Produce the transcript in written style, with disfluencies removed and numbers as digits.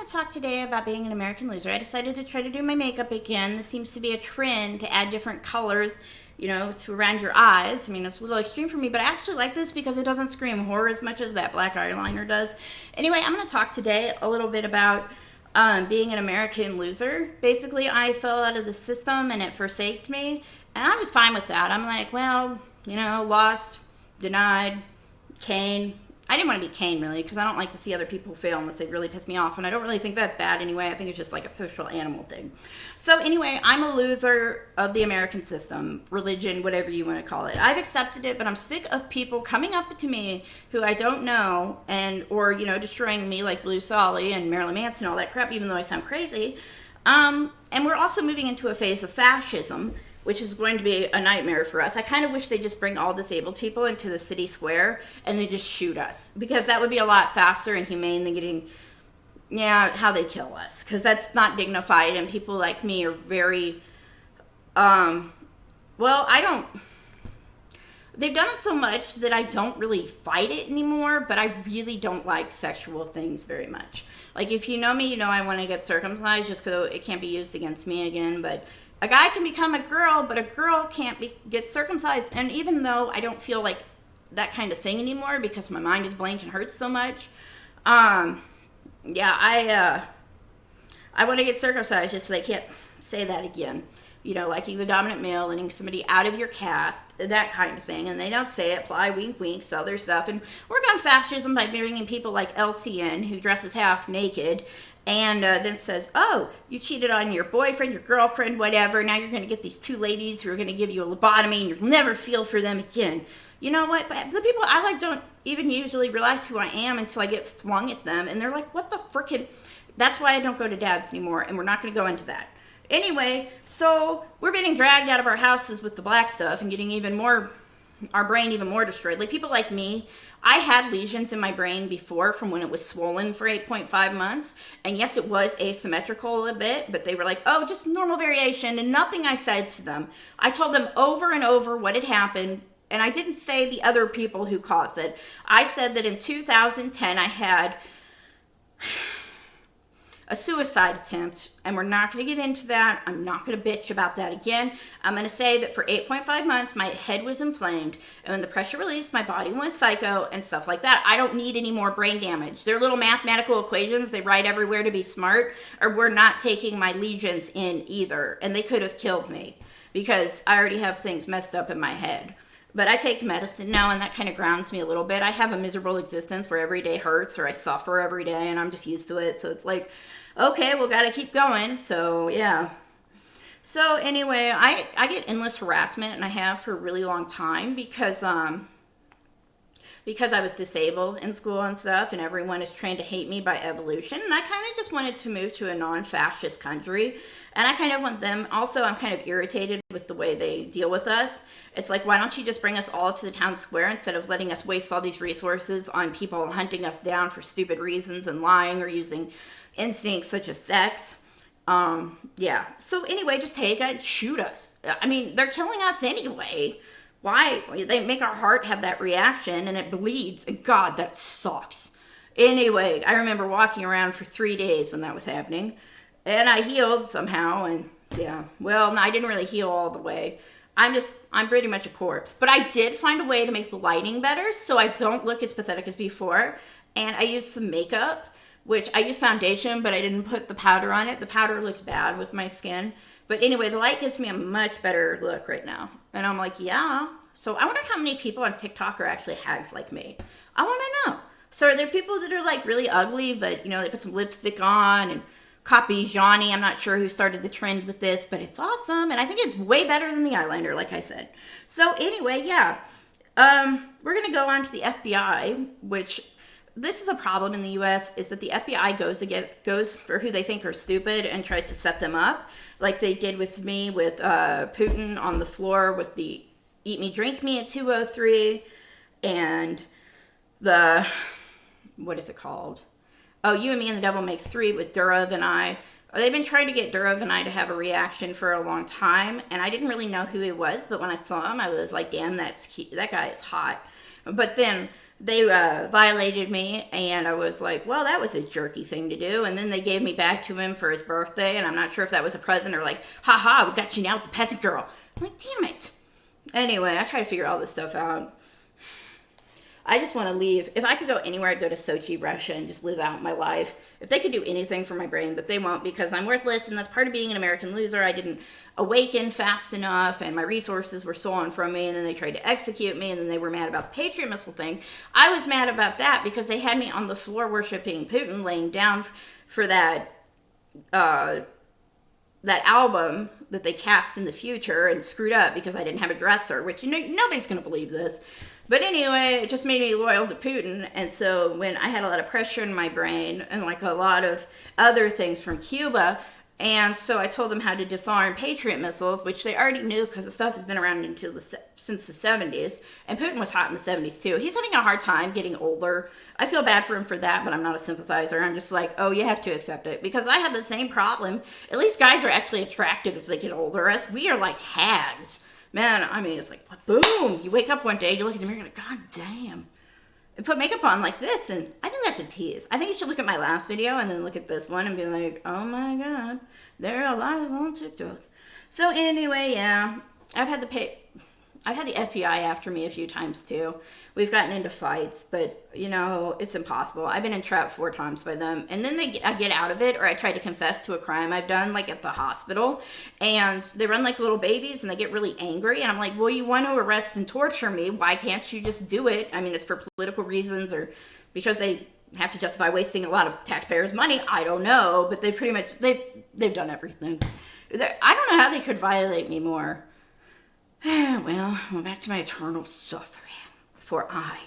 to talk today about being an American loser. I decided to try to do my makeup again. This seems to be a trend to add different colors, to around your eyes. I mean, it's a little extreme for me, but I actually like this because it doesn't scream horror as much as that black eyeliner does. Anyway, I'm going to talk today a little bit about being an American loser. Basically, I fell out of the system and it forsaked me, and I was fine with that. I'm like, well, lost, denied, Kane. I didn't want to be Kane, really, because I don't like to see other people fail unless they really piss me off, and I don't really think that's bad anyway. I think it's just like a social animal thing. So anyway, I'm a loser of the American system, religion, whatever you want to call it. I've accepted it, but I'm sick of people coming up to me who I don't know or destroying me like Blue Solly and Marilyn Manson and all that crap, even though I sound crazy. And we're also moving into a phase of fascism, which is going to be a nightmare for us. I kind of wish they just bring all disabled people into the city square and they just shoot us, because that would be a lot faster and humane than getting, how they kill us, because that's not dignified, and people like me are very, they've done it so much that I don't really fight it anymore, but I really don't like sexual things very much. Like, if you know me, I want to get circumcised just because it can't be used against me again, but a guy can become a girl, but a girl can't get circumcised. And even though I don't feel like that kind of thing anymore because my mind is blank and hurts so much, I want to get circumcised just so they can't say that again. Liking the dominant male, letting somebody out of your caste, that kind of thing. And they don't say it, ply, wink, wink, sell their stuff. And work on fascism by bringing people like LCN, who dresses half naked, and then says, oh, you cheated on your boyfriend, your girlfriend, whatever. Now you're going to get these two ladies who are going to give you a lobotomy, and you'll never feel for them again. You know what? But the people I like don't even usually realize who I am until I get flung at them. And they're like, what the frickin'? That's why I don't go to dad's anymore, and we're not going to go into that. Anyway, so we're being dragged out of our houses with the black stuff and getting our brain even more destroyed. Like, people like me, I had lesions in my brain before from when it was swollen for 8.5 months. And yes, it was asymmetrical a bit, but they were like, oh, just normal variation. And nothing I said to them. I told them over and over what had happened. And I didn't say the other people who caused it. I said that in 2010, I had a suicide attempt, and we're not going to get into that. I'm not going to bitch about that again. I'm going to say that for 8.5 months, my head was inflamed, and when the pressure released, my body went psycho and stuff like that. I don't need any more brain damage. They're little mathematical equations they write everywhere to be smart, or we're not taking my legions in either, and they could have killed me because I already have things messed up in my head. But I take medicine now, and that kind of grounds me a little bit. I have a miserable existence where every day hurts, or I suffer every day, and I'm just used to it. So it's like, okay, we'll gotta keep going. So yeah. So anyway, I get endless harassment, and I have for a really long time because I was disabled in school and stuff, and everyone is trained to hate me by evolution. And I kind of just wanted to move to a non-fascist country. And I kind of want them, also I'm kind of irritated with the way they deal with us. It's like, why don't you just bring us all to the town square instead of letting us waste all these resources on people hunting us down for stupid reasons and lying or using instincts such as sex. So anyway, just take it, shoot us. I mean, they're killing us anyway. Why? They make our heart have that reaction and it bleeds. And God, that sucks. Anyway, I remember walking around for 3 days when that was happening. And I healed somehow. And no, I didn't really heal all the way. I'm pretty much a corpse. But I did find a way to make the lighting better so I don't look as pathetic as before. And I used some makeup, which I used foundation, but I didn't put the powder on it. The powder looks bad with my skin. But anyway, the light gives me a much better look right now. And I'm like, yeah. So I wonder how many people on TikTok are actually hags like me. I want to know. So are there people that are like really ugly, but they put some lipstick on and copy Johnny? I'm not sure who started the trend with this, but it's awesome. And I think it's way better than the eyeliner, like I said. So anyway, we're going to go on to the FBI, which this is a problem in the U.S., is that the FBI goes for who they think are stupid and tries to set them up, like they did with me with Putin on the floor with the Eat Me, Drink Me at 2:03, and the, what is it called? Oh, You and Me and the Devil Makes Three with Durov and I. They've been trying to get Durov and I to have a reaction for a long time, and I didn't really know who he was, but when I saw him, I was like, damn, that guy is hot. But then they violated me, and I was like, well, that was a jerky thing to do. And then they gave me back to him for his birthday, and I'm not sure if that was a present or like, haha, we got you now with the peasant girl. I'm like, damn it. Anyway, I try to figure all this stuff out. I just want to leave. If I could go anywhere, I'd go to Sochi, Russia, and just live out my life. If they could do anything for my brain, but they won't, because I'm worthless, and that's part of being an American loser. I didn't awaken fast enough, and my resources were stolen from me, and then they tried to execute me, and then they were mad about the Patriot missile thing. I was mad about that because they had me on the floor worshiping Putin, laying down for that album that they cast in the future and screwed up because I didn't have a dresser, which, you know, nobody's going to believe this. But anyway, it just made me loyal to Putin. And so when I had a lot of pressure in my brain and like a lot of other things from Cuba, and so I told them how to disarm Patriot missiles, which they already knew because the stuff has been around since the 70s. And Putin was hot in the 70s too. He's having a hard time getting older. I feel bad for him for that, but I'm not a sympathizer. I'm just like, oh, you have to accept it. Because I have the same problem. At least guys are actually attractive as they get older. Us, we are like hags. Man, I mean, it's like, boom. You wake up one day, you look in the mirror, you're like, God damn. And put makeup on like this, and I think that's a tease. I think you should look at my last video and then look at this one and be like, oh my God, there are lies on TikTok. So anyway, yeah, I've had the FBI after me a few times too. We've gotten into fights, but you know, it's impossible. I've been entrapped 4 times by them, and then I get out of it, or I try to confess to a crime I've done, like at the hospital, and they run like little babies, and they get really angry, and I'm like, well, you want to arrest and torture me, why can't you just do it? I mean, it's for political reasons, or because they have to justify wasting a lot of taxpayers' money. I don't know, but they've done everything. I don't know how they could violate me more. Well, back to my eternal suffering. For I